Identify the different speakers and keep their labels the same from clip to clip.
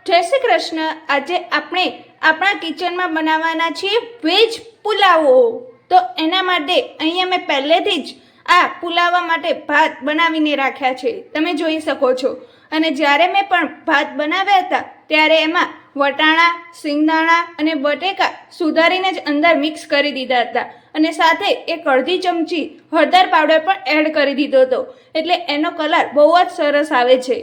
Speaker 1: જય શ્રી કૃષ્ણ। આજે આપણે આપણા કિચનમાં બનાવવાના છીએ વેજ પુલાવો। તો એના માટે અહીંયા મેં પહેલેથી જ આ પુલાવા માટે ભાત બનાવીને રાખ્યા છે, તમે જોઈ શકો છો। અને જ્યારે મેં પણ ભાત બનાવ્યા હતા ત્યારે એમાં વટાણા, સિંગદાણા અને બટેકા સુધારીને જ અંદર મિક્સ કરી દીધા હતા અને સાથે એક અડધી ચમચી હળદર પાવડર પણ એડ કરી દીધો હતો, એટલે એનો કલર બહુ જ સરસ આવે છે।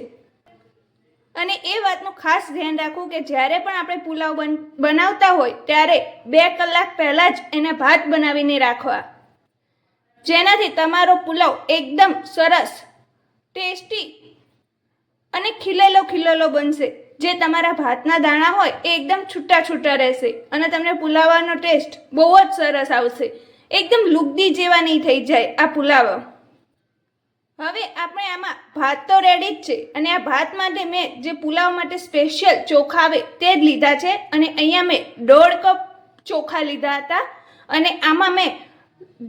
Speaker 1: અને એ વાતનું ખાસ ધ્યાન રાખવું કે જ્યારે પણ આપણે પુલાવ બનાવતા હોય ત્યારે 2 કલાક પહેલાં જ એને ભાત બનાવીને રાખવા, જેનાથી તમારો પુલાવ એકદમ સરસ, ટેસ્ટી અને ખીલેલો બનશે। જે તમારા ભાતના દાણા હોય એ એકદમ છૂટા છૂટા રહેશે અને તમને પુલાવાનો ટેસ્ટ બહુ જ સરસ આવશે, એકદમ લુગદી જેવા નહીં થઈ જાય આ પુલાવ। હવે આપણે આમાં ભાત તો રેડી જ છે અને આ ભાત માટે મેં જે પુલાવ માટે સ્પેશિયલ ચોખા આવે તે જ લીધા છે અને અહીંયા મેં 1.5 કપ ચોખા લીધા હતા અને આમાં મેં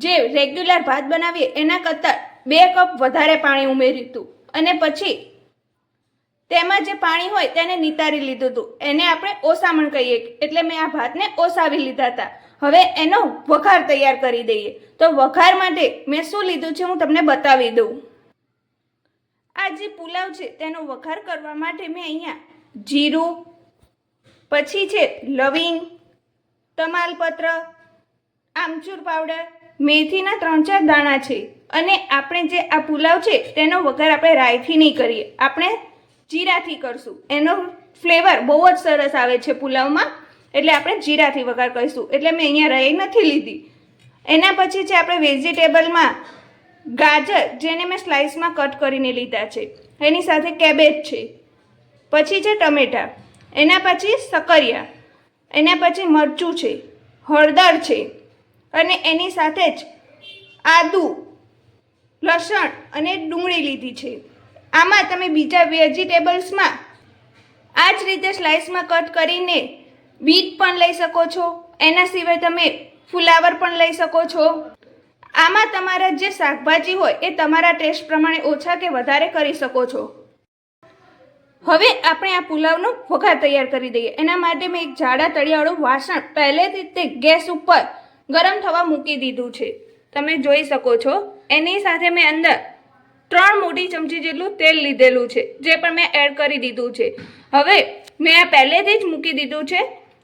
Speaker 1: જે રેગ્યુલર ભાત બનાવીએ એના કરતાં 2 કપ વધારે પાણી ઉમેર્યું હતું અને પછી તેમાં જે પાણી હોય તેને નિતારી લીધું હતું, એને આપણે ઓસામણ કહીએ, એટલે મેં આ ભાતને ઓસાવી લીધા હતા। હવે એનો વઘાર તૈયાર કરી દઈએ। તો વઘાર માટે મેં શું લીધું છે હું તમને બતાવી દઉં। આ જે પુલાવ છે તેનો વઘાર કરવા માટે મેં અહીંયા જીરું, પછી છે લવિંગ, તમાલપત્ર, આમચૂર પાવડર, મેથીના 3-4 દાણા છે અને આપણે જે આ પુલાવ છે તેનો વઘાર આપણે રાઈથી નહીં કરીએ, આપણે જીરાથી કરશું। એનો ફ્લેવર બહુ જ સરસ આવે છે પુલાવમાં, એટલે આપણે જીરાથી વઘાર કરીશું, એટલે મેં અહીંયા રાઈ નથી લીધી। એના પછી છે આપણે વેજીટેબલમાં ગાજર, જેને મેં સ્લાઇસમાં કટ કરીને લીધા છે, એની સાથે કેબેજ છે, પછી છે ટમેટાં, એના પછી સકરિયા, એના પછી મરચું છે, હળદર છે અને એની સાથે જ આદુ, લસણ અને ડુંગળી લીધી છે। આમાં તમે બીજા વેજીટેબલ્સમાં આ જ રીતે સ્લાઇસમાં કટ કરીને બીટ પણ લઈ શકો છો, એના સિવાય તમે ફુલાવર પણ લઈ શકો છો। આમાં તમારા જે શાકભાજી હોય એ તમારા ટેસ્ટ પ્રમાણે ઓછા કે વધારે કરી શકો છો। હવે આપણે આ પુલાવનો વઘાર તૈયાર કરી દઈએ। એના માટે મેં એક જાડા તળિયાવાળું વાસણ પહેલેથી તે ગેસ ઉપર ગરમ થવા મૂકી દીધું છે, તમે જોઈ શકો છો। એની સાથે મેં અંદર 3 મોટી ચમચી જેટલું તેલ લીધેલું છે, જે પણ મેં એડ કરી દીધું છે। હવે મેં આ પહેલેથી જ મૂકી દીધું છે,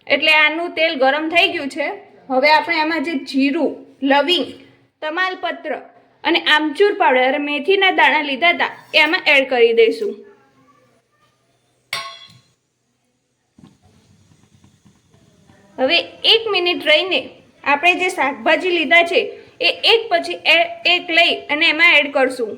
Speaker 1: એટલે આનું તેલ ગરમ થઈ ગયું છે। હવે આપણે આમાં જે જીરું, લવિંગ, તમાલપત્ર અને આમચૂર પાવડર અને મેથીના દાણા લીધા હતા એ આમાં એડ કરી દઈશું। હવે 1 મિનિટ રહીને આપણે જે શાકભાજી લીધા છે એ એક પછી એક લઈ અને એમાં એડ કરશું।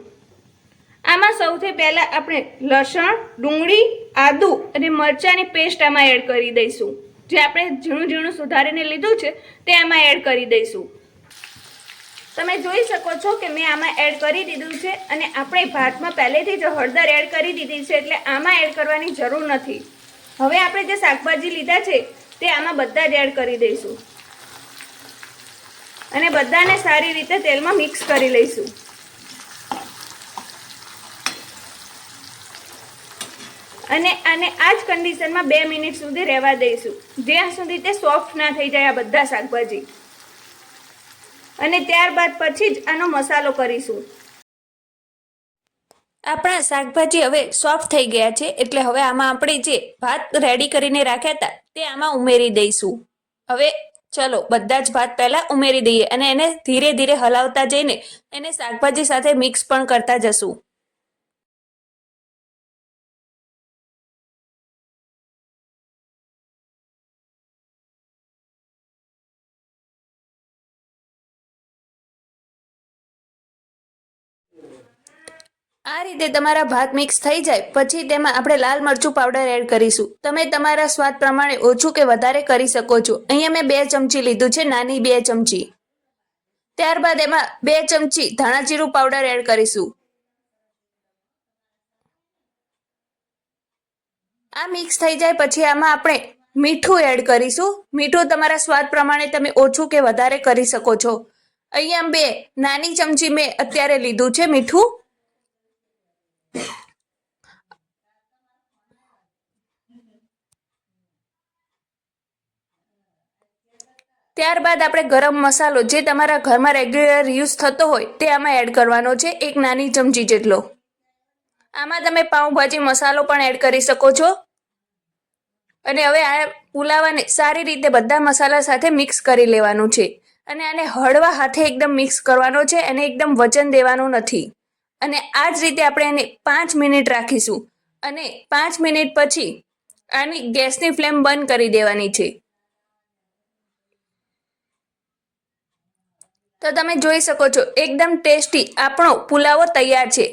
Speaker 1: આમાં સૌથી પહેલાં આપણે લસણ, ડુંગળી, આદુ અને મરચાંની પેસ્ટ આમાં એડ કરી દઈશું, જે આપણે ઝીણું ઝીણું સુધારીને લીધું છે તે આમાં એડ કરી દઈશું। તમે જોઈ શકો છો કે મેં આમાં એડ કરી દીધું છે અને આપણે ભાતમાં પહેલેથી જ હળદર એડ કરી દીધી છે, એટલે આમાં એડ કરવાની જરૂર નથી। હવે આપણે જે શાકભાજી લીધા છે તે આમાં બધા જ એડ કરી દઈશું અને બધાને સારી રીતે તેલમાં મિક્સ કરી લઈશું। અને આને આ જ કન્ડિશનમાં 2 મિનિટ સુધી રહેવા દઈશું, જ્યાં સુધી તે સોફ્ટ ના થઈ જાય આ બધા શાકભાજી, અને ત્યારબાદ પછી જ આનો મસાલો કરીશું। આપણા શાકભાજી હવે સોફ્ટ થઈ ગયા છે, એટલે હવે આમાં આપણે જે ભાત રેડી કરીને રાખ્યા હતા તે આમાં ઉમેરી દઈશું। હવે ચલો બધા જ ભાત પહેલાં ઉમેરી દઈએ અને એને ધીરે ધીરે હલાવતા જઈને એને શાકભાજી સાથે મિક્સ પણ કરતા જશું। આ રીતે તમારા ભાત મિક્સ થઈ જાય પછી તેમાં આપણે લાલ મરચું પાવડર એડ કરીશું। તમે તમારા સ્વાદ પ્રમાણે ઓછું કે વધારે કરી શકો છો। અહીંયા મેં 2 ચમચી લીધું છે, નાની 2 ચમચી। ત્યારબાદ એમાં 2 ચમચી ધાણા જીરું પાવડર એડ કરીશું। આ મિક્સ થઈ જાય પછી આમાં આપણે મીઠું એડ કરીશું। મીઠું તમારા સ્વાદ પ્રમાણે તમે ઓછું કે વધારે કરી શકો છો। અહીંયા 2 નાની ચમચી મેં અત્યારે લીધું છે મીઠું।
Speaker 2: ત્યારબાદ આપણે ગરમ મસાલો જે તમારા ઘરમાં રેગ્યુલર યુઝ થતો હોય તે આમાં એડ કરવાનો છે, 1 નાની ચમચી જેટલો. આમાં તમે પાઉંભાજી મસાલો પણ એડ કરી શકો છો. અને હવે આ પુલાવાને સારી રીતે બધા મસાલા સાથે મિક્સ કરી લેવાનું છે. અને આને હળવા હાથે એકદમ મિક્સ કરવાનો છે અને એકદમ વજન દેવાનું નથી. અને આ જ રીતે આપણે એને 5 મિનિટ રાખીશું. અને 5 મિનિટ પછી આની ગેસની ફ્લેમ બંધ કરી દેવાની છે. તો તમે જોઈ શકો છો એકદમ ટેસ્ટી આપણો પુલાવો તૈયાર છે.